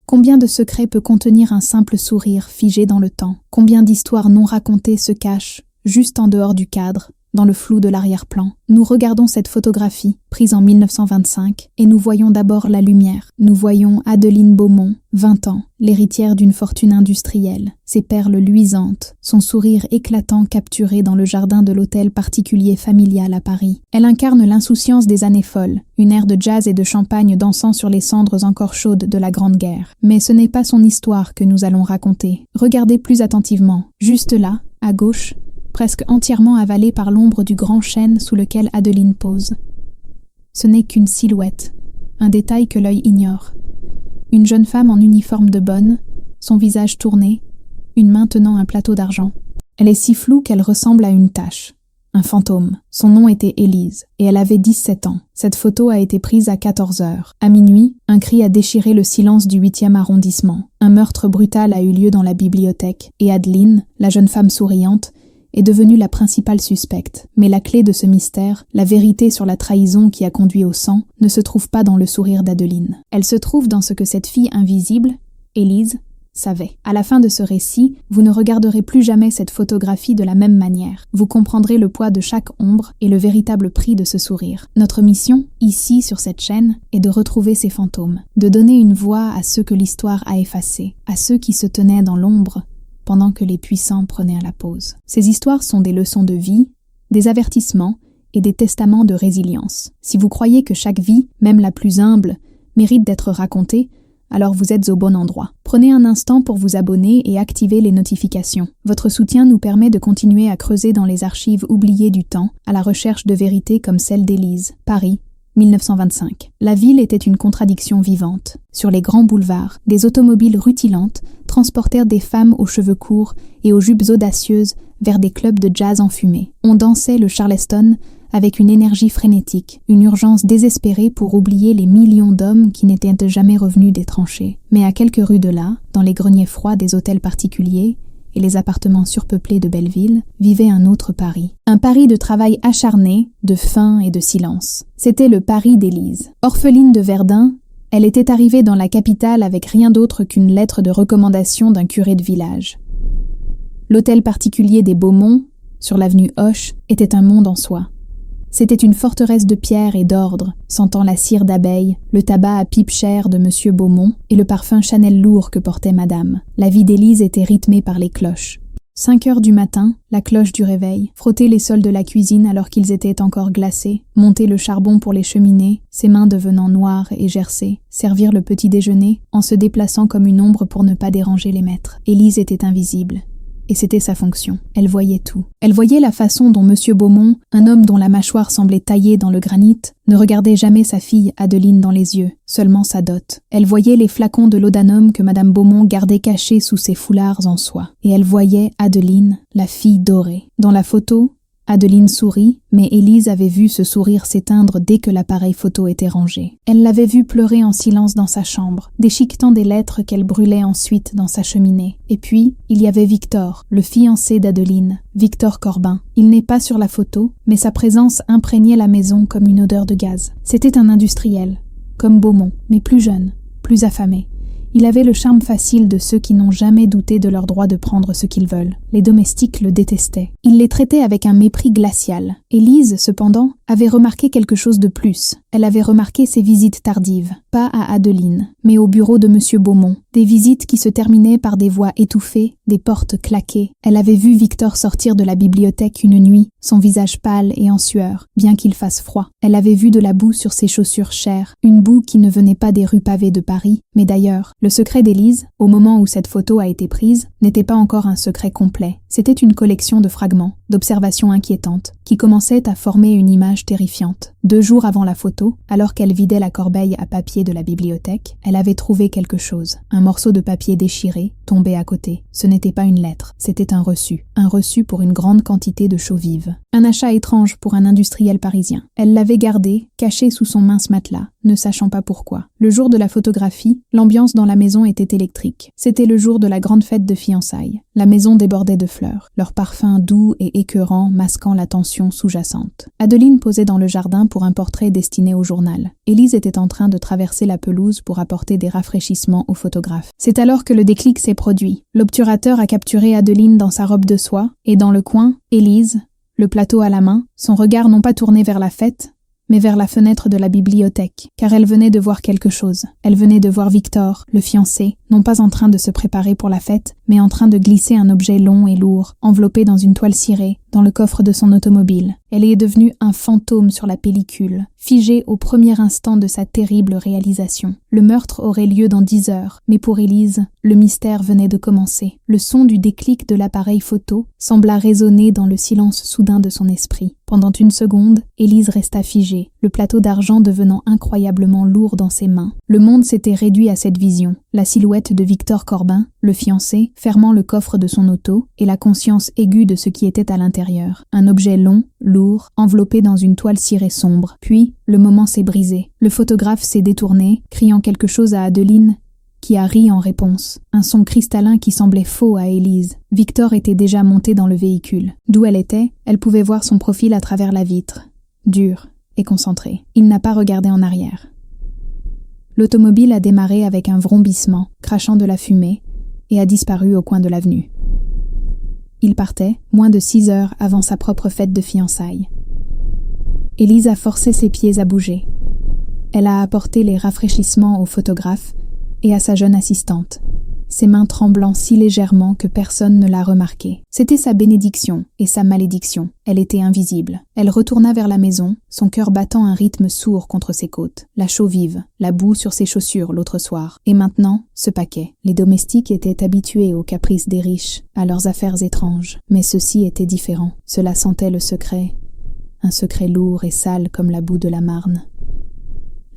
Combien de secrets peut contenir un simple sourire figé dans le temps? Combien d'histoires non racontées se cachent, juste en dehors du cadre, dans le flou de l'arrière-plan? Nous regardons cette photographie, prise en 1925, et nous voyons d'abord la lumière. Nous voyons Adeline Beaumont, 20 ans, l'héritière d'une fortune industrielle, ses perles luisantes, son sourire éclatant capturé dans le jardin de l'hôtel particulier familial à Paris. Elle incarne l'insouciance des années folles, une ère de jazz et de champagne dansant sur les cendres encore chaudes de la Grande Guerre. Mais ce n'est pas son histoire que nous allons raconter. Regardez plus attentivement. Juste là, à gauche, presque entièrement avalée par l'ombre du grand chêne sous lequel Adeline pose. Ce n'est qu'une silhouette, un détail que l'œil ignore. Une jeune femme en uniforme de bonne, son visage tourné, une main tenant un plateau d'argent. Elle est si floue qu'elle ressemble à une tache, un fantôme. Son nom était Élise, et elle avait 17 ans. Cette photo a été prise à 14 heures. À minuit, un cri a déchiré le silence du 8e arrondissement. Un meurtre brutal a eu lieu dans la bibliothèque, et Adeline, la jeune femme souriante, est devenue la principale suspecte. Mais la clé de ce mystère, la vérité sur la trahison qui a conduit au sang, ne se trouve pas dans le sourire d'Adeline. Elle se trouve dans ce que cette fille invisible, Élise, savait. À la fin de ce récit, vous ne regarderez plus jamais cette photographie de la même manière. Vous comprendrez le poids de chaque ombre et le véritable prix de ce sourire. Notre mission, ici sur cette chaîne, est de retrouver ces fantômes, de donner une voix à ceux que l'histoire a effacés, à ceux qui se tenaient dans l'ombre, pendant que les puissants prenaient à la pause. Ces histoires sont des leçons de vie, des avertissements et des testaments de résilience. Si vous croyez que chaque vie, même la plus humble, mérite d'être racontée, alors vous êtes au bon endroit. Prenez un instant pour vous abonner et activer les notifications. Votre soutien nous permet de continuer à creuser dans les archives oubliées du temps, à la recherche de vérités comme celle d'Élise, Paris, 1925. La ville était une contradiction vivante. Sur les grands boulevards, des automobiles rutilantes transportèrent des femmes aux cheveux courts et aux jupes audacieuses vers des clubs de jazz enfumés. On dansait le Charleston avec une énergie frénétique, une urgence désespérée pour oublier les millions d'hommes qui n'étaient jamais revenus des tranchées. Mais à quelques rues de là, dans les greniers froids des hôtels particuliers et les appartements surpeuplés de Belleville, vivait un autre Paris. Un Paris de travail acharné, de faim et de silence. C'était le Paris d'Élise. Orpheline de Verdun, elle était arrivée dans la capitale avec rien d'autre qu'une lettre de recommandation d'un curé de village. L'hôtel particulier des Beaumont, sur l'avenue Hoche, était un monde en soi. C'était une forteresse de pierre et d'ordre, sentant la cire d'abeille, le tabac à pipe chère de M. Beaumont et le parfum Chanel lourd que portait Madame. La vie d'Élise était rythmée par les cloches. 5 heures du matin, la cloche du réveil, frotter les sols de la cuisine alors qu'ils étaient encore glacés, monter le charbon pour les cheminées, ses mains devenant noires et gercées, servir le petit déjeuner en se déplaçant comme une ombre pour ne pas déranger les maîtres. Élise était invisible. Et c'était sa fonction. Elle voyait tout. Elle voyait la façon dont M. Beaumont, un homme dont la mâchoire semblait taillée dans le granit, ne regardait jamais sa fille Adeline dans les yeux, seulement sa dot. Elle voyait les flacons de laudanum que Madame Beaumont gardait cachés sous ses foulards en soie. Et elle voyait Adeline, la fille dorée. Dans la photo, Adeline sourit, mais Élise avait vu ce sourire s'éteindre dès que l'appareil photo était rangé. Elle l'avait vu pleurer en silence dans sa chambre, déchiquetant des lettres qu'elle brûlait ensuite dans sa cheminée. Et puis, il y avait Victor, le fiancé d'Adeline, Victor Corbin. Il n'est pas sur la photo, mais sa présence imprégnait la maison comme une odeur de gaz. C'était un industriel, comme Beaumont, mais plus jeune, plus affamé. Il avait le charme facile de ceux qui n'ont jamais douté de leur droit de prendre ce qu'ils veulent. Les domestiques le détestaient. Il les traitait avec un mépris glacial. Élise, cependant, avait remarqué quelque chose de plus. Elle avait remarqué ses visites tardives, pas à Adeline, mais au bureau de M. Beaumont. Des visites qui se terminaient par des voix étouffées, des portes claquées. Elle avait vu Victor sortir de la bibliothèque une nuit, son visage pâle et en sueur, bien qu'il fasse froid. Elle avait vu de la boue sur ses chaussures chères, une boue qui ne venait pas des rues pavées de Paris, mais d'ailleurs. Le secret d'Élise, au moment où cette photo a été prise, n'était pas encore un secret complet. C'était une collection de fragments, d'observations inquiétantes, qui commençaient à former une image terrifiante. 2 jours avant la photo, alors qu'elle vidait la corbeille à papier de la bibliothèque, elle avait trouvé quelque chose. Un morceau de papier déchiré, tombé à côté. Ce n'était pas une lettre, c'était un reçu. Un reçu pour une grande quantité de chaux vives. Un achat étrange pour un industriel parisien. Elle l'avait gardé, caché sous son mince matelas, ne sachant pas pourquoi. Le jour de la photographie, l'ambiance dans la maison était électrique. C'était le jour de la grande fête de fiançailles. La maison débordait de fleurs, leur parfum doux et écœurant masquant la tension sous-jacente. Adeline posait dans le jardin pour un portrait destiné terminée au journal. Élise était en train de traverser la pelouse pour apporter des rafraîchissements au photographe. C'est alors que le déclic s'est produit. L'obturateur a capturé Adeline dans sa robe de soie, et dans le coin, Élise, le plateau à la main, son regard non pas tourné vers la fête, mais vers la fenêtre de la bibliothèque, car elle venait de voir quelque chose. Elle venait de voir Victor, le fiancé, non pas en train de se préparer pour la fête, mais en train de glisser un objet long et lourd, enveloppé dans une toile cirée, dans le coffre de son automobile. Elle est devenue un fantôme sur la pellicule, figée au premier instant de sa terrible réalisation. Le meurtre aurait lieu dans 10 heures, mais pour Élise, le mystère venait de commencer. Le son du déclic de l'appareil photo sembla résonner dans le silence soudain de son esprit. Pendant une seconde, Élise resta figée, le plateau d'argent devenant incroyablement lourd dans ses mains. Le monde s'était réduit à cette vision. La silhouette de Victor Corbin, le fiancé, fermant le coffre de son auto, et la conscience aiguë de ce qui était à l'intérieur. Un objet long, lourd, enveloppé dans une toile cirée sombre. Puis, le moment s'est brisé. Le photographe s'est détourné, criant quelque chose à Adeline, qui a ri en réponse. Un son cristallin qui semblait faux à Élise. Victor était déjà monté dans le véhicule. D'où elle était, elle pouvait voir son profil à travers la vitre. Dur et concentré. Il n'a pas regardé en arrière. L'automobile a démarré avec un vrombissement, crachant de la fumée, et a disparu au coin de l'avenue. Il partait, moins de 6 heures avant sa propre fête de fiançailles. Élise a forcé ses pieds à bouger. Elle a apporté les rafraîchissements au photographe et à sa jeune assistante, ses mains tremblant si légèrement que personne ne l'a remarqué. C'était sa bénédiction et sa malédiction. Elle était invisible. Elle retourna vers la maison, son cœur battant un rythme sourd contre ses côtes. La chaux vive, la boue sur ses chaussures l'autre soir. Et maintenant, ce paquet. Les domestiques étaient habitués aux caprices des riches, à leurs affaires étranges. Mais ceci était différent. Cela sentait le secret. Un secret lourd et sale comme la boue de la Marne.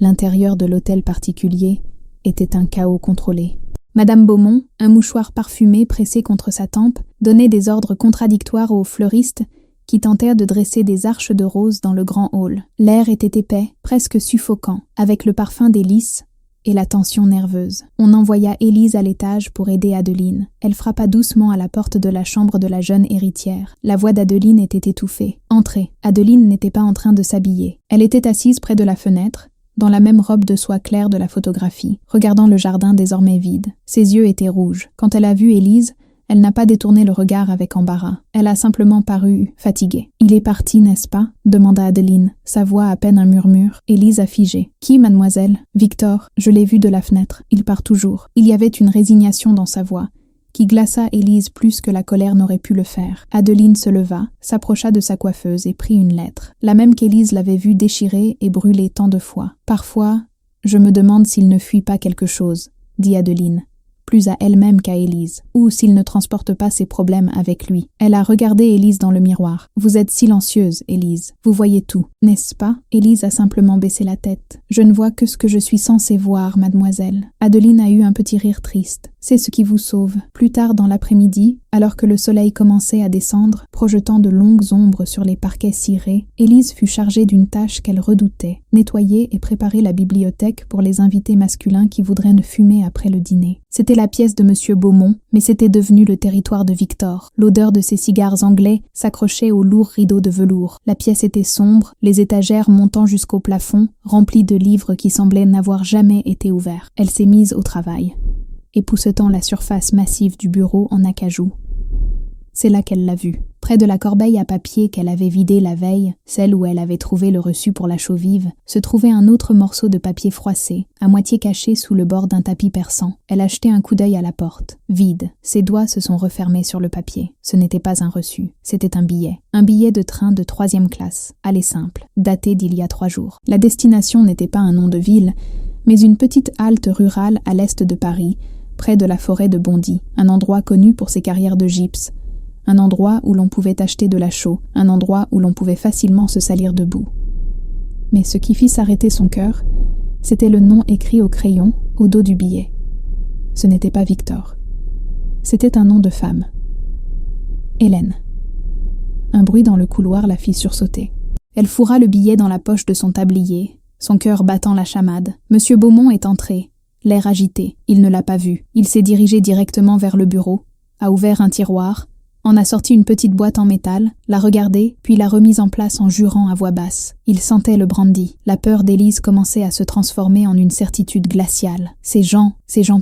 L'intérieur de l'hôtel particulier était un chaos contrôlé. Madame Beaumont, un mouchoir parfumé pressé contre sa tempe, donnait des ordres contradictoires aux fleuristes qui tentèrent de dresser des arches de roses dans le grand hall. L'air était épais, presque suffocant, avec le parfum des lys et la tension nerveuse. On envoya Élise à l'étage pour aider Adeline. Elle frappa doucement à la porte de la chambre de la jeune héritière. La voix d'Adeline était étouffée. « Entrez !» Adeline n'était pas en train de s'habiller. Elle était assise près de la fenêtre, dans la même robe de soie claire de la photographie, regardant le jardin désormais vide. Ses yeux étaient rouges. Quand elle a vu Élise, elle n'a pas détourné le regard avec embarras. Elle a simplement paru fatiguée. « Il est parti, n'est-ce pas ?» demanda Adeline, sa voix à peine un murmure. Élise a figé. « Qui, mademoiselle ?»« Victor, je l'ai vu de la fenêtre. Il part toujours. » Il y avait une résignation dans sa voix, qui glaça Élise plus que la colère n'aurait pu le faire. Adeline se leva, s'approcha de sa coiffeuse et prit une lettre, la même qu'Élise l'avait vue déchirer et brûler tant de fois. « Parfois, je me demande s'il ne fuit pas quelque chose, » dit Adeline, plus à elle-même qu'à Élise, ou s'il ne transporte pas ses problèmes avec lui. Elle a regardé Élise dans le miroir. « Vous êtes silencieuse, Élise. Vous voyez tout, n'est-ce pas ?» Élise a simplement baissé la tête. « Je ne vois que ce que je suis censée voir, mademoiselle. » Adeline a eu un petit rire triste. « C'est ce qui vous sauve. » Plus tard dans l'après-midi, alors que le soleil commençait à descendre, projetant de longues ombres sur les parquets cirés, Élise fut chargée d'une tâche qu'elle redoutait, nettoyer et préparer la bibliothèque pour les invités masculins qui voudraient ne fumer après le dîner. C'était la pièce de M. Beaumont, mais c'était devenu le territoire de Victor. L'odeur de ses cigares anglais s'accrochait aux lourds rideaux de velours. La pièce était sombre, les étagères montant jusqu'au plafond, remplies de livres qui semblaient n'avoir jamais été ouverts. Elle s'est mise au travail, époussetant la surface massive du bureau en acajou. C'est là qu'elle l'a vu. Près de la corbeille à papier qu'elle avait vidée la veille, celle où elle avait trouvé le reçu pour la chaux vive, se trouvait un autre morceau de papier froissé, à moitié caché sous le bord d'un tapis persan. Elle a jeté un coup d'œil à la porte. Vide. Ses doigts se sont refermés sur le papier. Ce n'était pas un reçu. C'était un billet. Un billet de train de 3e classe. Aller simple. Daté d'il y a 3 jours. La destination n'était pas un nom de ville, mais une petite halte rurale à l'est de Paris, près de la forêt de Bondy. Un endroit connu pour ses carrières de gypse. Un endroit où l'on pouvait acheter de la chaux, un endroit où l'on pouvait facilement se salir debout. Mais ce qui fit s'arrêter son cœur, c'était le nom écrit au crayon, au dos du billet. Ce n'était pas Victor. C'était un nom de femme. Hélène. Un bruit dans le couloir la fit sursauter. Elle fourra le billet dans la poche de son tablier, son cœur battant la chamade. Monsieur Beaumont est entré, l'air agité. Il ne l'a pas vu. Il s'est dirigé directement vers le bureau, a ouvert un tiroir, en a sorti une petite boîte en métal, l'a regardée, puis l'a remise en place en jurant à voix basse. Il sentait le brandy. La peur d'Élise commençait à se transformer en une certitude glaciale. Ces gens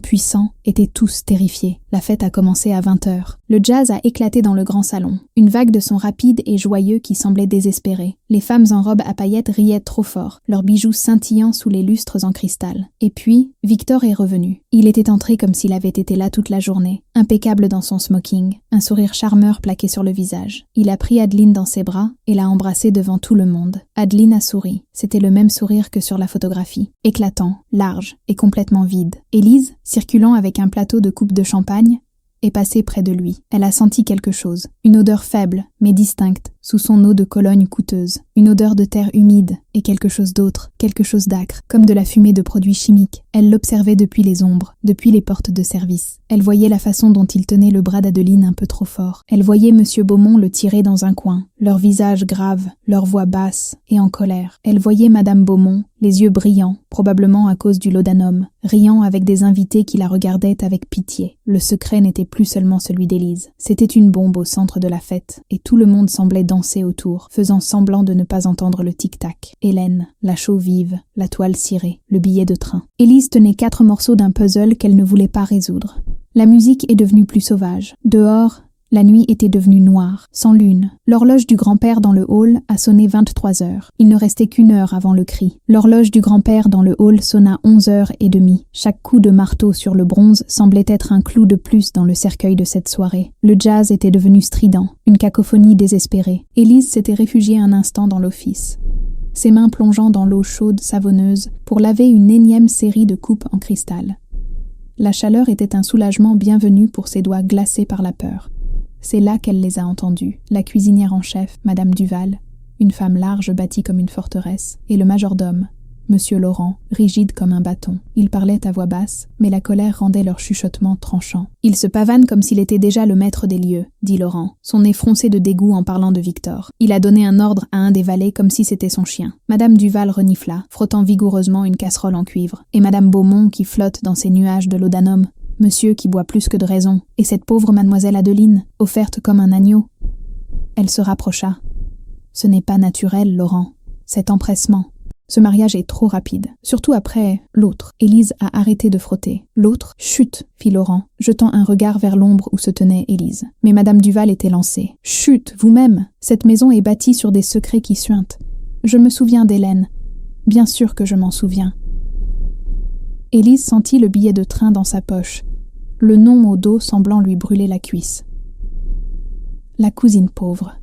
puissants, étaient tous terrifiés. La fête a commencé à 20h. Le jazz a éclaté dans le grand salon. Une vague de sons rapides et joyeux qui semblait désespérés. Les femmes en robe à paillettes riaient trop fort, leurs bijoux scintillant sous les lustres en cristal. Et puis, Victor est revenu. Il était entré comme s'il avait été là toute la journée, impeccable dans son smoking, un sourire charmeur plaqué sur le visage. Il a pris Adeline dans ses bras et l'a embrassée devant tout le monde. Adeline a souri. C'était le même sourire que sur la photographie. Éclatant, large et complètement vide. Élise, circulant avec un plateau de coupe de champagne, est passée près de lui. Elle a senti quelque chose. Une odeur faible, mais distincte, sous son eau de Cologne coûteuse. Une odeur de terre humide et quelque chose d'autre, quelque chose d'acre, comme de la fumée de produits chimiques. Elle l'observait depuis les ombres, depuis les portes de service. Elle voyait la façon dont il tenait le bras d'Adeline un peu trop fort. Elle voyait M. Beaumont le tirer dans un coin, leur visage grave, leur voix basse et en colère. Elle voyait Madame Beaumont, les yeux brillants, probablement à cause du laudanum, riant avec des invités qui la regardaient avec pitié. Le secret n'était plus seulement celui d'Élise. C'était une bombe au centre de la fête, et tout le monde semblait danser autour, faisant semblant de ne pas entendre le tic-tac. Hélène, la chaux vive, la toile cirée, le billet de train. Élise tenait 4 morceaux d'un puzzle qu'elle ne voulait pas résoudre. La musique est devenue plus sauvage. Dehors, la nuit était devenue noire, sans lune. L'horloge du grand-père dans le hall a sonné 23h. Il ne restait qu'1 heure avant le cri. L'horloge du grand-père dans le hall sonna 11h30. Chaque coup de marteau sur le bronze semblait être un clou de plus dans le cercueil de cette soirée. Le jazz était devenu strident, une cacophonie désespérée. Élise s'était réfugiée un instant dans l'office, ses mains plongeant dans l'eau chaude savonneuse pour laver une énième série de coupes en cristal. La chaleur était un soulagement bienvenu pour ses doigts glacés par la peur. C'est là qu'elle les a entendus, la cuisinière en chef, Madame Duval, une femme large bâtie comme une forteresse, et le majordome, Monsieur Laurent, rigide comme un bâton. Ils parlaient à voix basse, mais la colère rendait leur chuchotement tranchant. « Il se pavane comme s'il était déjà le maître des lieux, » dit Laurent, son nez froncé de dégoût en parlant de Victor. Il a donné un ordre à un des valets comme si c'était son chien. Madame Duval renifla, frottant vigoureusement une casserole en cuivre, et Madame Beaumont qui flotte dans ses nuages de laudanum. Monsieur qui boit plus que de raison, et cette pauvre mademoiselle Adeline, offerte comme un agneau. Elle se rapprocha. « Ce n'est pas naturel, Laurent. Cet empressement. Ce mariage est trop rapide. Surtout après l'autre. » Élise a arrêté de frotter. « L'autre ? Chut !» fit Laurent, jetant un regard vers l'ombre où se tenait Élise. Mais Madame Duval était lancée. « Chut, vous-même. Cette maison est bâtie sur des secrets qui suintent. Je me souviens d'Hélène. Bien sûr que je m'en souviens. » Élise sentit le billet de train dans sa poche, le nom au dos semblant lui brûler la cuisse. « La cousine pauvre, »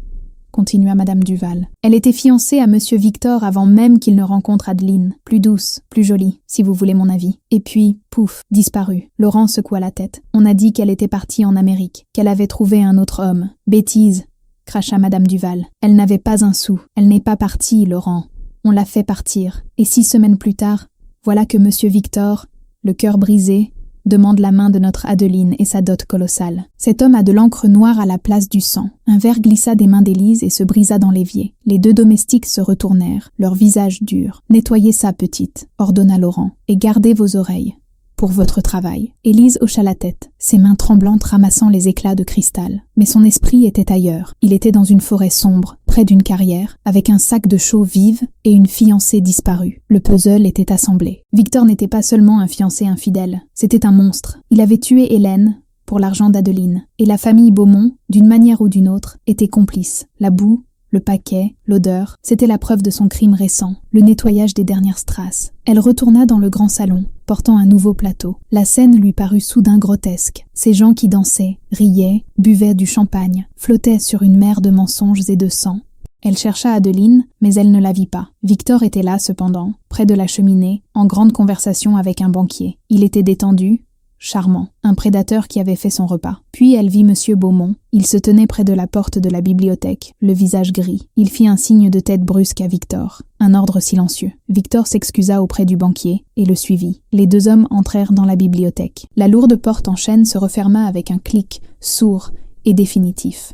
continua Madame Duval. Elle était fiancée à Monsieur Victor avant même qu'il ne rencontre Adeline. Plus douce, plus jolie, si vous voulez mon avis. Et puis, pouf, disparue. Laurent secoua la tête. On a dit qu'elle était partie en Amérique, qu'elle avait trouvé un autre homme. Bêtise, cracha Madame Duval. Elle n'avait pas un sou. Elle n'est pas partie, Laurent. On l'a fait partir. Et 6 semaines plus tard, voilà que Monsieur Victor, le cœur brisé, demande la main de notre Adeline et sa dot colossale. Cet homme a de l'encre noire à la place du sang. Un verre glissa des mains d'Élise et se brisa dans l'évier. Les 2 domestiques se retournèrent, leur visage dur. « Nettoyez ça, petite, » ordonna Laurent, « et gardez vos oreilles. Pour votre travail. » Élise hocha la tête, ses mains tremblantes ramassant les éclats de cristal. Mais son esprit était ailleurs. Il était dans une forêt sombre, près d'une carrière, avec un sac de chaux vive et une fiancée disparue. Le puzzle était assemblé. Victor n'était pas seulement un fiancé infidèle, c'était un monstre. Il avait tué Hélène pour l'argent d'Adeline. Et la famille Beaumont, d'une manière ou d'une autre, était complice. La boue, le paquet, l'odeur, c'était la preuve de son crime récent, le nettoyage des dernières strass. Elle retourna dans le grand salon, portant un nouveau plateau. La scène lui parut soudain grotesque. Ces gens qui dansaient, riaient, buvaient du champagne, flottaient sur une mer de mensonges et de sang. Elle chercha Adeline, mais elle ne la vit pas. Victor était là, cependant, près de la cheminée, en grande conversation avec un banquier. Il était détendu, charmant, un prédateur qui avait fait son repas. Puis elle vit Monsieur Beaumont. Il se tenait près de la porte de la bibliothèque, le visage gris. Il fit un signe de tête brusque à Victor, un ordre silencieux. Victor s'excusa auprès du banquier et le suivit. Les 2 hommes entrèrent dans la bibliothèque. La lourde porte en chêne se referma avec un clic sourd et définitif.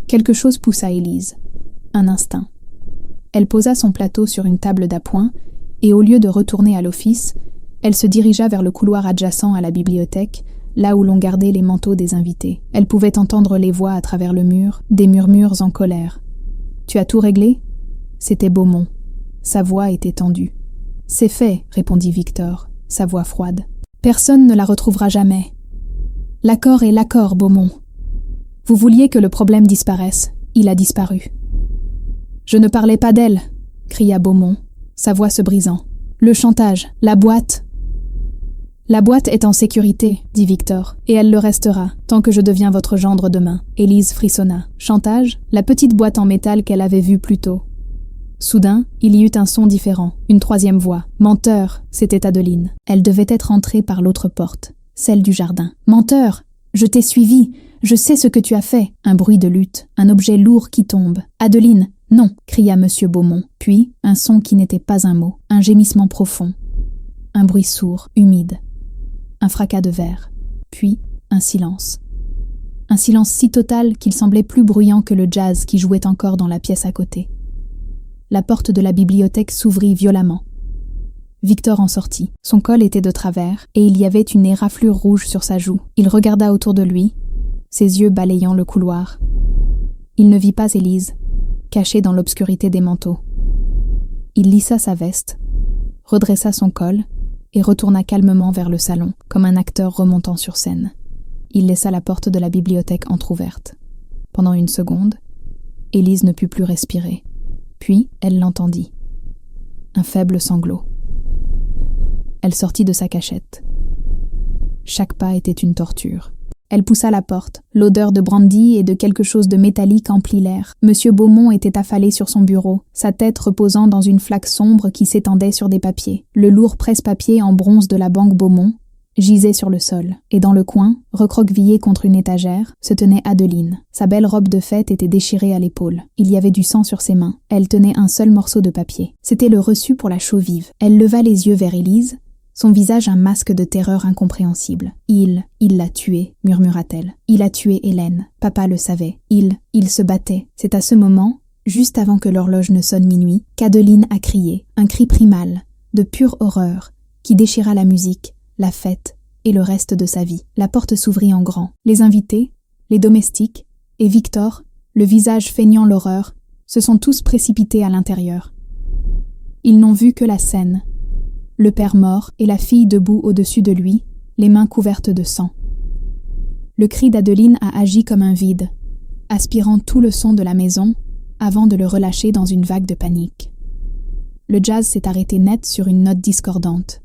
Quelque chose poussa Élise. Un instinct. Elle posa son plateau sur une table d'appoint et au lieu de retourner à l'office, elle se dirigea vers le couloir adjacent à la bibliothèque, là où l'on gardait les manteaux des invités. Elle pouvait entendre les voix à travers le mur, des murmures en colère. « Tu as tout réglé » C'était Beaumont. Sa voix était tendue. « C'est fait, » répondit Victor, sa voix froide. « Personne ne la retrouvera jamais. L'accord est l'accord, Beaumont. Vous vouliez que le problème disparaisse. Il a disparu. »« Je ne parlais pas d'elle » cria Beaumont, sa voix se brisant. « Le chantage, la boîte. »« La boîte est en sécurité, » dit Victor, « et elle le restera, tant que je deviens votre gendre demain. » Élise frissonna. Chantage, la petite boîte en métal qu'elle avait vue plus tôt. Soudain, il y eut un son différent, une troisième voix. « Menteur !» c'était Adeline. Elle devait être entrée par l'autre porte, celle du jardin. « Menteur ! Je t'ai suivi. Je sais ce que tu as fait. » Un bruit de lutte, un objet lourd qui tombe. « Adeline, non !» cria M. Beaumont. Puis, un son qui n'était pas un mot, un gémissement profond. Un bruit sourd, humide. Un fracas de verre. Puis, un silence. Un silence si total qu'il semblait plus bruyant que le jazz qui jouait encore dans la pièce à côté. La porte de la bibliothèque s'ouvrit violemment. Victor en sortit. Son col était de travers et il y avait une éraflure rouge sur sa joue. Il regarda autour de lui, ses yeux balayant le couloir. Il ne vit pas Élise, cachée dans l'obscurité des manteaux. Il lissa sa veste, redressa son col et retourna calmement vers le salon, comme un acteur remontant sur scène. Il laissa la porte de la bibliothèque entr'ouverte. Pendant une seconde, Élise ne put plus respirer. Puis, elle l'entendit. Un faible sanglot. Elle sortit de sa cachette. Chaque pas était une torture. Elle poussa la porte. L'odeur de brandy et de quelque chose de métallique emplit l'air. Monsieur Beaumont était affalé sur son bureau, sa tête reposant dans une flaque sombre qui s'étendait sur des papiers. Le lourd presse-papier en bronze de la banque Beaumont gisait sur le sol, et dans le coin, recroquevillée contre une étagère, se tenait Adeline. Sa belle robe de fête était déchirée à l'épaule. Il y avait du sang sur ses mains. Elle tenait un seul morceau de papier. C'était le reçu pour la chaux vive. Elle leva les yeux vers Élise, son visage un masque de terreur incompréhensible. « Il l'a tuée », murmura-t-elle. « Il a tué Hélène. Papa le savait. Il se battait. » C'est à ce moment, juste avant que l'horloge ne sonne minuit, qu'Adeline a crié. Un cri primal, de pure horreur, qui déchira la musique, la fête et le reste de sa vie. La porte s'ouvrit en grand. Les invités, les domestiques et Victor, le visage feignant l'horreur, se sont tous précipités à l'intérieur. Ils n'ont vu que la scène. Le père mort et la fille debout au-dessus de lui, les mains couvertes de sang. Le cri d'Adeline a agi comme un vide, aspirant tout le son de la maison avant de le relâcher dans une vague de panique. Le jazz s'est arrêté net sur une note discordante.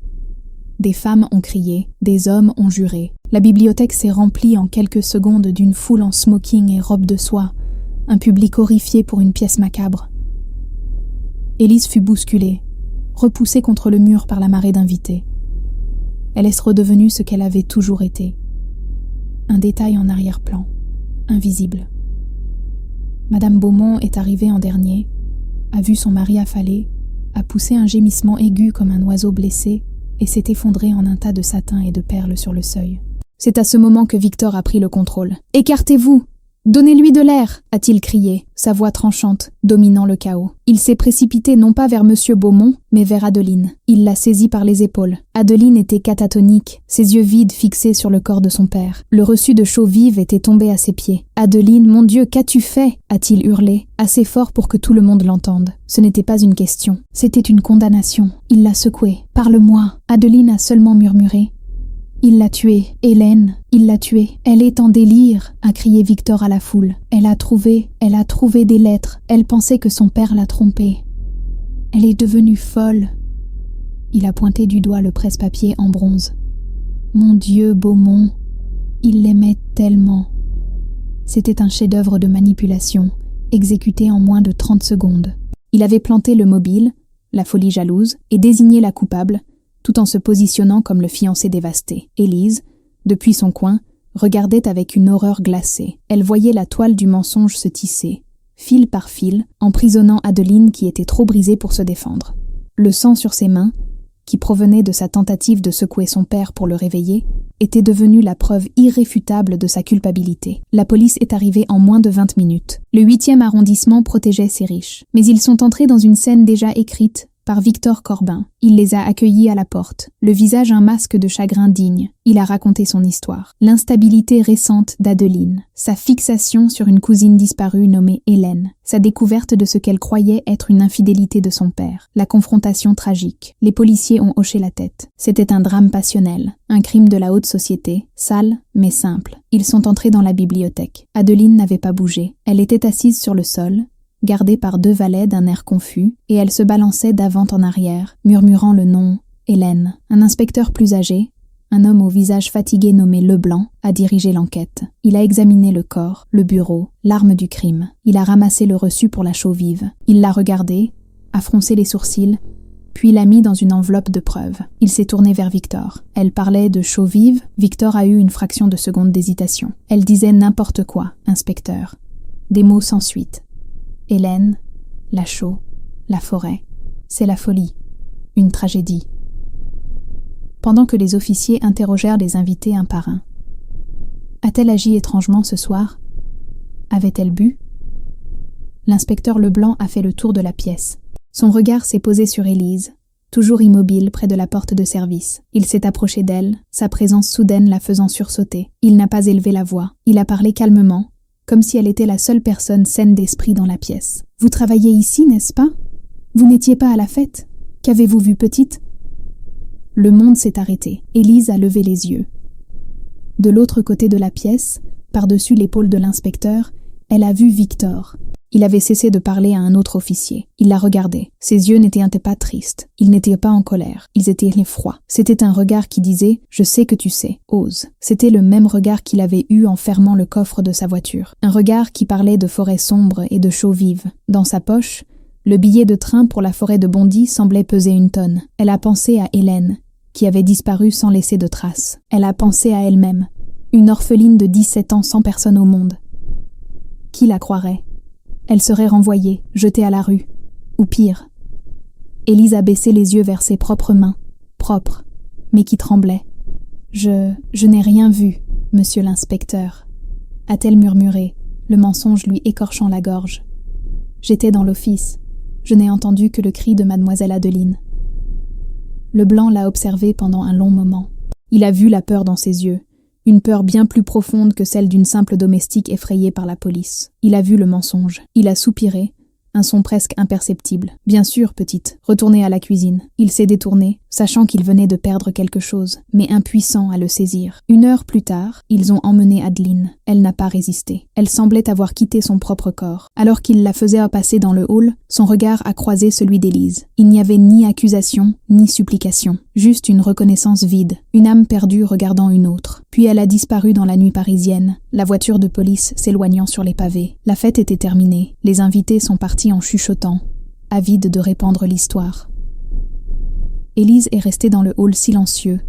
Des femmes ont crié, des hommes ont juré. La bibliothèque s'est remplie en quelques secondes d'une foule en smoking et robe de soie, un public horrifié pour une pièce macabre. Élise fut bousculée, repoussée contre le mur par la marée d'invités. Elle est redevenue ce qu'elle avait toujours été. Un détail en arrière-plan, invisible. Madame Beaumont est arrivée en dernier, a vu son mari affalé, a poussé un gémissement aigu comme un oiseau blessé et s'est effondrée en un tas de satin et de perles sur le seuil. C'est à ce moment que Victor a pris le contrôle. « Écartez-vous ! Donnez-lui de l'air !» a-t-il crié, sa voix tranchante, dominant le chaos. Il s'est précipité non pas vers Monsieur Beaumont, mais vers Adeline. Il l'a saisie par les épaules. Adeline était catatonique, ses yeux vides fixés sur le corps de son père. Le reçu de chaux vive était tombé à ses pieds. « Adeline, mon Dieu, qu'as-tu fait ?» a-t-il hurlé, assez fort pour que tout le monde l'entende. Ce n'était pas une question, c'était une condamnation. Il l'a secouée. « Parle-moi !» Adeline a seulement murmuré. « Il l'a tuée, Hélène, il l'a tuée. Elle est en délire !» a crié Victor à la foule. Elle a trouvé des lettres. Elle pensait que son père l'a trompée. Elle est devenue folle. Il a pointé du doigt le presse-papier en bronze. Mon Dieu, Beaumont, il l'aimait tellement. C'était un chef-d'œuvre de manipulation, exécuté en moins de 30 secondes. Il avait planté le mobile, la folie jalouse, et désigné la coupable, tout en se positionnant comme le fiancé dévasté. Élise, depuis son coin, regardait avec une horreur glacée. Elle voyait la toile du mensonge se tisser, fil par fil, emprisonnant Adeline qui était trop brisée pour se défendre. Le sang sur ses mains, qui provenait de sa tentative de secouer son père pour le réveiller, était devenu la preuve irréfutable de sa culpabilité. La police est arrivée en moins de 20 minutes. Le 8e arrondissement protégeait ses riches. Mais ils sont entrés dans une scène déjà écrite, par Victor Corbin. Il les a accueillis à la porte, le visage un masque de chagrin digne. Il a raconté son histoire. L'instabilité récente d'Adeline, sa fixation sur une cousine disparue nommée Hélène, sa découverte de ce qu'elle croyait être une infidélité de son père, la confrontation tragique. Les policiers ont hoché la tête. C'était un drame passionnel, un crime de la haute société, sale mais simple. Ils sont entrés dans la bibliothèque. Adeline n'avait pas bougé. Elle était assise sur le sol, gardée par 2 valets d'un air confus, et elle se balançait d'avant en arrière, murmurant le nom Hélène. Un inspecteur plus âgé, un homme au visage fatigué nommé Leblanc, a dirigé l'enquête. Il a examiné le corps, le bureau, l'arme du crime. Il a ramassé le reçu pour la chaux-vive. Il l'a regardé, a froncé les sourcils, puis l'a mis dans une enveloppe de preuves. Il s'est tourné vers Victor. Elle parlait de chaux-vive. Victor a eu une fraction de seconde d'hésitation. Elle disait n'importe quoi, inspecteur. Des mots sans suite. Hélène, la chaux, la forêt, c'est la folie, une tragédie. Pendant que les officiers interrogèrent les invités un par un. A-t-elle agi étrangement ce soir? Avait-elle bu? L'inspecteur Leblanc a fait le tour de la pièce. Son regard s'est posé sur Élise, toujours immobile près de la porte de service. Il s'est approché d'elle, sa présence soudaine la faisant sursauter. Il n'a pas élevé la voix. Il a parlé calmement, comme si elle était la seule personne saine d'esprit dans la pièce. « Vous travaillez ici, n'est-ce pas? Vous n'étiez pas à la fête? Qu'avez-vous vu petite ?» Le monde s'est arrêté. Élise a levé les yeux. De l'autre côté de la pièce, par-dessus l'épaule de l'inspecteur, elle a vu Victor. Il avait cessé de parler à un autre officier. Il la regardait. Ses yeux n'étaient pas tristes. Ils n'étaient pas en colère. Ils étaient froids. C'était un regard qui disait « Je sais que tu sais. Ose ». C'était le même regard qu'il avait eu en fermant le coffre de sa voiture. Un regard qui parlait de forêt sombre et de chaux vive. Dans sa poche, le billet de train pour la forêt de Bondy semblait peser 1 tonne. Elle a pensé à Hélène, qui avait disparu sans laisser de traces. Elle a pensé à elle-même, une orpheline de 17 ans sans personne au monde. Qui la croirait? Elle serait renvoyée, jetée à la rue. Ou pire. Élise a baissé les yeux vers ses propres mains, propres, mais qui tremblaient. Je n'ai rien vu, monsieur l'inspecteur, a-t-elle murmuré, le mensonge lui écorchant la gorge. J'étais dans l'office. Je n'ai entendu que le cri de mademoiselle Adeline. Leblanc l'a observé pendant un long moment. Il a vu la peur dans ses yeux. Une peur bien plus profonde que celle d'une simple domestique effrayée par la police. Il a vu le mensonge. Il a soupiré, un son presque imperceptible. « Bien sûr, petite, retournez à la cuisine. » Il s'est détourné, sachant qu'il venait de perdre quelque chose, mais impuissant à le saisir. 1 heure plus tard, ils ont emmené Adeline. Elle n'a pas résisté. Elle semblait avoir quitté son propre corps. Alors qu'il la faisait passer dans le hall, son regard a croisé celui d'Élise. Il n'y avait ni accusation, ni supplication. Juste une reconnaissance vide, une âme perdue regardant une autre. Puis elle a disparu dans la nuit parisienne, la voiture de police s'éloignant sur les pavés. La fête était terminée. Les invités sont partis en chuchotant, avides de répandre l'histoire. Élise est restée dans le hall silencieux,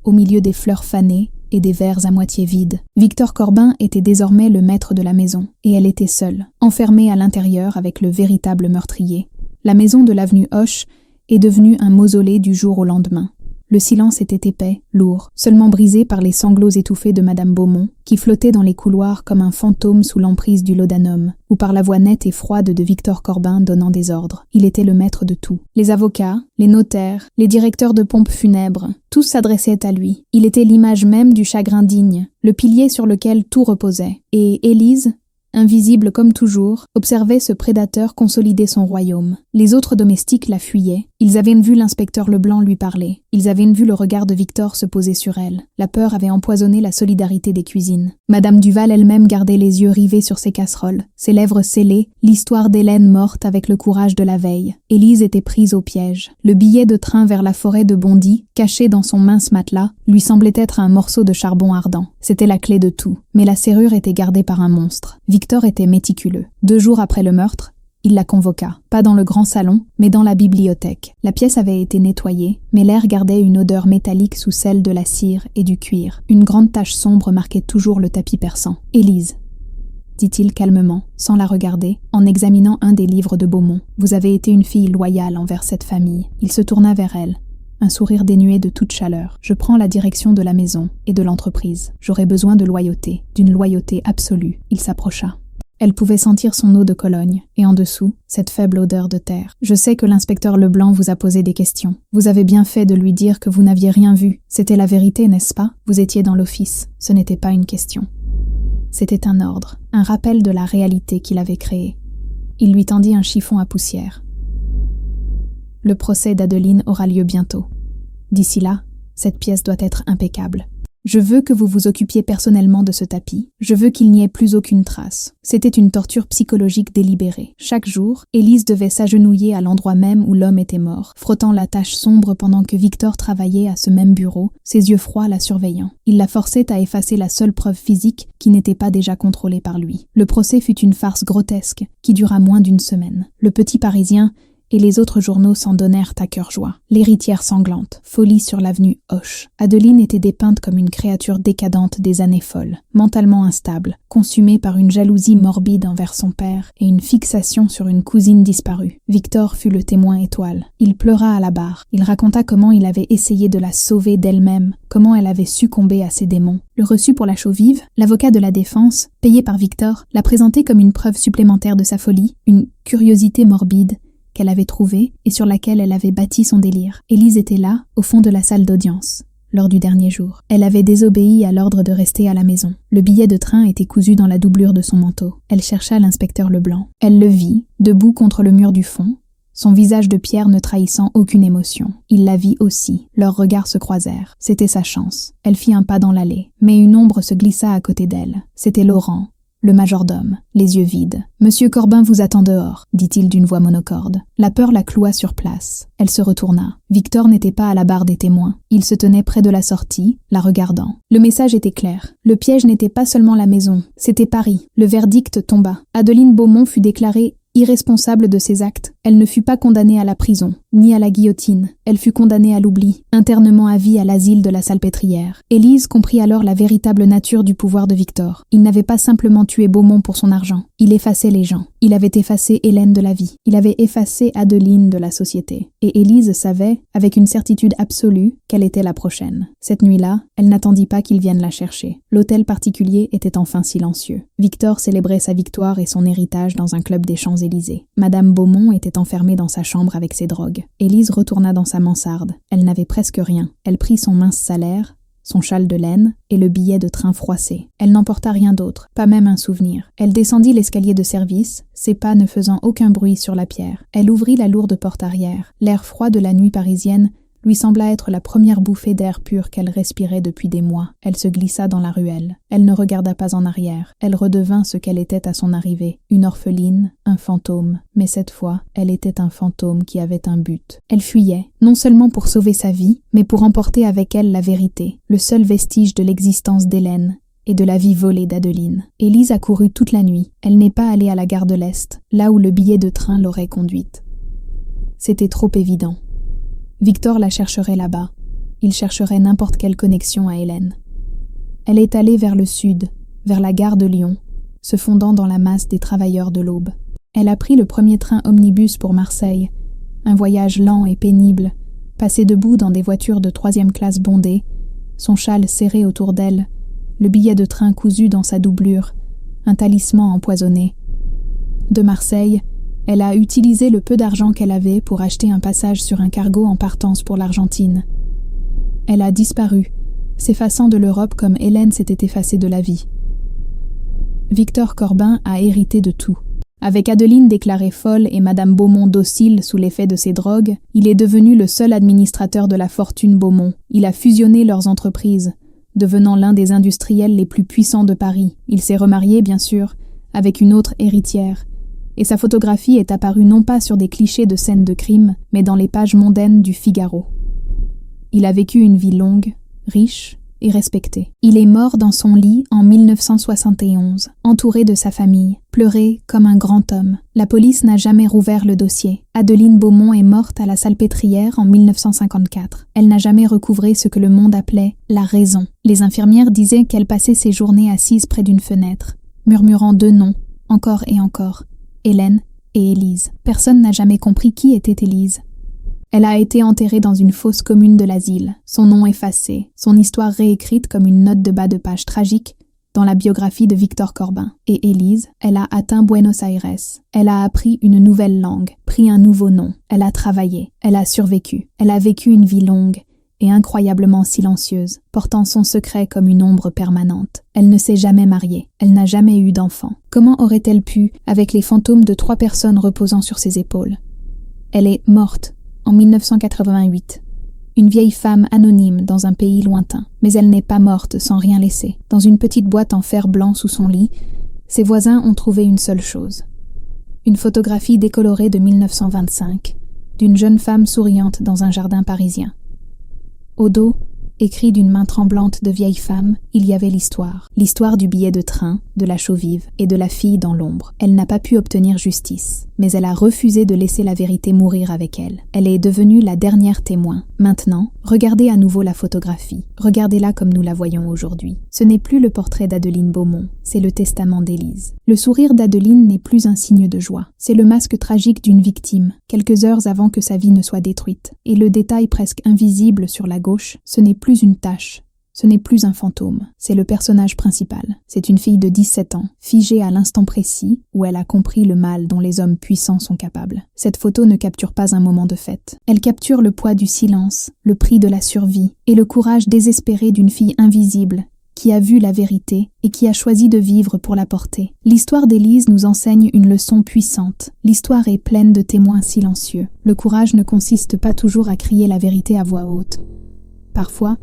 au milieu des fleurs fanées et des verres à moitié vides. Victor Corbin était désormais le maître de la maison, et elle était seule, enfermée à l'intérieur avec le véritable meurtrier. La maison de l'avenue Hoche est devenue un mausolée du jour au lendemain. Le silence était épais, lourd, seulement brisé par les sanglots étouffés de Madame Beaumont, qui flottait dans les couloirs comme un fantôme sous l'emprise du laudanum, ou par la voix nette et froide de Victor Corbin donnant des ordres. Il était le maître de tout. Les avocats, les notaires, les directeurs de pompes funèbres, tous s'adressaient à lui. Il était l'image même du chagrin digne, le pilier sur lequel tout reposait. Et Élise, invisible comme toujours, observait ce prédateur consolider son royaume. Les autres domestiques la fuyaient. Ils avaient vu l'inspecteur Leblanc lui parler. Ils avaient vu le regard de Victor se poser sur elle. La peur avait empoisonné la solidarité des cuisines. Madame Duval elle-même gardait les yeux rivés sur ses casseroles, ses lèvres scellées, l'histoire d'Hélène morte avec le courage de la veille. Élise était prise au piège. Le billet de train vers la forêt de Bondy, caché dans son mince matelas, lui semblait être un morceau de charbon ardent. C'était la clé de tout. Mais la serrure était gardée par un monstre. Victor était méticuleux. 2 jours après le meurtre, il la convoqua, pas dans le grand salon, mais dans la bibliothèque. La pièce avait été nettoyée, mais l'air gardait une odeur métallique sous celle de la cire et du cuir. Une grande tache sombre marquait toujours le tapis persan. « Élise », dit-il calmement, sans la regarder, en examinant un des livres de Beaumont. « Vous avez été une fille loyale envers cette famille. » Il se tourna vers elle, un sourire dénué de toute chaleur. « Je prends la direction de la maison et de l'entreprise. J'aurai besoin de loyauté, d'une loyauté absolue. » Il s'approcha. Elle pouvait sentir son eau de Cologne, et en dessous, cette faible odeur de terre. « Je sais que l'inspecteur Leblanc vous a posé des questions. Vous avez bien fait de lui dire que vous n'aviez rien vu. C'était la vérité, n'est-ce pas? Vous étiez dans l'office. Ce n'était pas une question. » C'était un ordre, un rappel de la réalité qu'il avait créée. Il lui tendit un chiffon à poussière. « Le procès d'Adeline aura lieu bientôt. D'ici là, cette pièce doit être impeccable. Je veux que vous vous occupiez personnellement de ce tapis. Je veux qu'il n'y ait plus aucune trace. » C'était une torture psychologique délibérée. Chaque jour, Élise devait s'agenouiller à l'endroit même où l'homme était mort, frottant la tache sombre pendant que Victor travaillait à ce même bureau, ses yeux froids la surveillant. Il la forçait à effacer la seule preuve physique qui n'était pas déjà contrôlée par lui. Le procès fut une farce grotesque qui dura moins d'une semaine. Le Petit Parisien et les autres journaux s'en donnèrent à cœur joie. L'héritière sanglante, folie sur l'avenue Hoche. Adeline était dépeinte comme une créature décadente des années folles, mentalement instable, consumée par une jalousie morbide envers son père et une fixation sur une cousine disparue. Victor fut le témoin étoile. Il pleura à la barre. Il raconta comment il avait essayé de la sauver d'elle-même, comment elle avait succombé à ses démons. Le reçu pour la chaux-vive, l'avocat de la défense, payé par Victor, l'a présenté comme une preuve supplémentaire de sa folie, une curiosité morbide qu'elle avait trouvée et sur laquelle elle avait bâti son délire. Élise était là, au fond de la salle d'audience, lors du dernier jour. Elle avait désobéi à l'ordre de rester à la maison. Le billet de train était cousu dans la doublure de son manteau. Elle chercha l'inspecteur Leblanc. Elle le vit, debout contre le mur du fond, son visage de pierre ne trahissant aucune émotion. Il la vit aussi. Leurs regards se croisèrent. C'était sa chance. Elle fit un pas dans l'allée, mais une ombre se glissa à côté d'elle. C'était Laurent, le majordome, les yeux vides. « Monsieur Corbin vous attend dehors », dit-il d'une voix monocorde. La peur la cloua sur place. Elle se retourna. Victor n'était pas à la barre des témoins. Il se tenait près de la sortie, la regardant. Le message était clair. Le piège n'était pas seulement la maison, c'était Paris. Le verdict tomba. Adeline Beaumont fut déclarée irresponsable de ses actes. Elle ne fut pas condamnée à la prison, ni à la guillotine. Elle fut condamnée à l'oubli, internement à vie à l'asile de la Salpêtrière. Élise comprit alors la véritable nature du pouvoir de Victor. Il n'avait pas simplement tué Beaumont pour son argent. Il effaçait les gens. Il avait effacé Hélène de la vie. Il avait effacé Adeline de la société. Et Élise savait, avec une certitude absolue, qu'elle était la prochaine. Cette nuit-là, elle n'attendit pas qu'il vienne la chercher. L'hôtel particulier était enfin silencieux. Victor célébrait sa victoire et son héritage dans un club des Champs-Élysées. Madame Beaumont était enfermée dans sa chambre avec ses drogues. Élise retourna dans sa mansarde. Elle n'avait presque rien. Elle prit son mince salaire, son châle de laine et le billet de train froissé. Elle n'emporta rien d'autre, pas même un souvenir. Elle descendit l'escalier de service, ses pas ne faisant aucun bruit sur la pierre. Elle ouvrit la lourde porte arrière. L'air froid de la nuit parisienne lui sembla être la première bouffée d'air pur qu'elle respirait depuis des mois. Elle se glissa dans la ruelle. Elle ne regarda pas en arrière. Elle redevint ce qu'elle était à son arrivée, une orpheline, un fantôme. Mais cette fois, elle était un fantôme qui avait un but. Elle fuyait, non seulement pour sauver sa vie, mais pour emporter avec elle la vérité, le seul vestige de l'existence d'Hélène et de la vie volée d'Adeline. Élise accourut toute la nuit. Elle n'est pas allée à la gare de l'Est, là où le billet de train l'aurait conduite. C'était trop évident. Victor la chercherait là-bas. Il chercherait n'importe quelle connexion à Hélène. Elle est allée vers le sud, vers la gare de Lyon, se fondant dans la masse des travailleurs de l'Aube. Elle a pris le premier train omnibus pour Marseille, un voyage lent et pénible, passé debout dans des voitures de 3e classe bondées, son châle serré autour d'elle, le billet de train cousu dans sa doublure, un talisman empoisonné. De Marseille, elle a utilisé le peu d'argent qu'elle avait pour acheter un passage sur un cargo en partance pour l'Argentine. Elle a disparu, s'effaçant de l'Europe comme Hélène s'était effacée de la vie. Victor Corbin a hérité de tout. Avec Adeline déclarée folle et Madame Beaumont docile sous l'effet de ses drogues, il est devenu le seul administrateur de la fortune Beaumont. Il a fusionné leurs entreprises, devenant l'un des industriels les plus puissants de Paris. Il s'est remarié, bien sûr, avec une autre héritière, et sa photographie est apparue non pas sur des clichés de scènes de crime, mais dans les pages mondaines du Figaro. Il a vécu une vie longue, riche et respecté. Il est mort dans son lit en 1971, entouré de sa famille, pleuré comme un grand homme. La police n'a jamais rouvert le dossier. Adeline Beaumont est morte à la Salpêtrière en 1954. Elle n'a jamais recouvré ce que le monde appelait la raison. Les infirmières disaient qu'elle passait ses journées assise près d'une fenêtre, murmurant 2 noms, encore et encore. Hélène et Élise. Personne n'a jamais compris qui était Élise. Elle a été enterrée dans une fosse commune de l'asile, son nom effacé, son histoire réécrite comme une note de bas de page tragique dans la biographie de Victor Corbin. Et Élise, elle a atteint Buenos Aires. Elle a appris une nouvelle langue, pris un nouveau nom. Elle a travaillé, elle a survécu. Elle a vécu une vie longue et incroyablement silencieuse, portant son secret comme une ombre permanente. Elle ne s'est jamais mariée, elle n'a jamais eu d'enfant. Comment aurait-elle pu, avec les fantômes de 3 personnes reposant sur ses épaules? Elle est morte en 1988, une vieille femme anonyme dans un pays lointain. Mais elle n'est pas morte sans rien laisser. Dans une petite boîte en fer blanc sous son lit, ses voisins ont trouvé une seule chose. Une photographie décolorée de 1925, d'une jeune femme souriante dans un jardin parisien. Au dos, écrit d'une main tremblante de vieille femme, il y avait l'histoire. L'histoire du billet de train, de la chaux-vive et de la fille dans l'ombre. Elle n'a pas pu obtenir justice, mais elle a refusé de laisser la vérité mourir avec elle. Elle est devenue la dernière témoin. Maintenant, regardez à nouveau la photographie. Regardez-la comme nous la voyons aujourd'hui. Ce n'est plus le portrait d'Adeline Beaumont, c'est le testament d'Élise. Le sourire d'Adeline n'est plus un signe de joie. C'est le masque tragique d'une victime, quelques heures avant que sa vie ne soit détruite. Et le détail presque invisible sur la gauche, ce n'est plus une tache. Ce n'est plus un fantôme, c'est le personnage principal. C'est une fille de 17 ans, figée à l'instant précis où elle a compris le mal dont les hommes puissants sont capables. Cette photo ne capture pas un moment de fête. Elle capture le poids du silence, le prix de la survie et le courage désespéré d'une fille invisible qui a vu la vérité et qui a choisi de vivre pour la porter. L'histoire d'Élise nous enseigne une leçon puissante. L'histoire est pleine de témoins silencieux. Le courage ne consiste pas toujours à crier la vérité à voix haute. Parfois,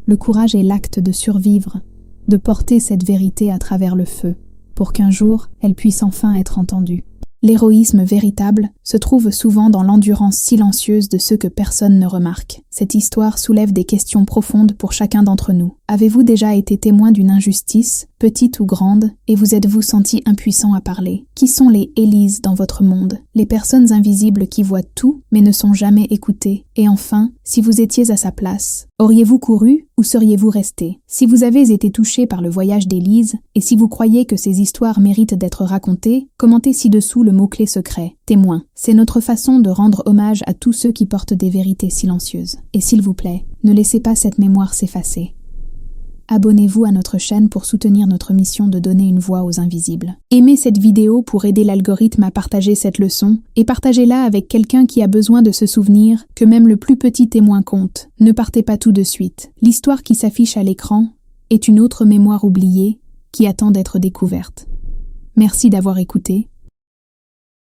le courage est l'acte de survivre, de porter cette vérité à travers le feu, pour qu'un jour, elle puisse enfin être entendue. L'héroïsme véritable se trouve souvent dans l'endurance silencieuse de ceux que personne ne remarque. Cette histoire soulève des questions profondes pour chacun d'entre nous. Avez-vous déjà été témoin d'une injustice, petite ou grande, et vous êtes-vous senti impuissant à parler? Qui sont les Élises dans votre monde? Les personnes invisibles qui voient tout, mais ne sont jamais écoutées. Et enfin, si vous étiez à sa place, auriez-vous couru ou seriez-vous resté? Si vous avez été touché par le voyage d'Élise, et si vous croyez que ces histoires méritent d'être racontées, commentez ci-dessous le mot-clé secret, témoin. C'est notre façon de rendre hommage à tous ceux qui portent des vérités silencieuses. Et s'il vous plaît, ne laissez pas cette mémoire s'effacer. Abonnez-vous à notre chaîne pour soutenir notre mission de donner une voix aux invisibles. Aimez cette vidéo pour aider l'algorithme à partager cette leçon et partagez-la avec quelqu'un qui a besoin de se souvenir que même le plus petit témoin compte. Ne partez pas tout de suite. L'histoire qui s'affiche à l'écran est une autre mémoire oubliée qui attend d'être découverte. Merci d'avoir écouté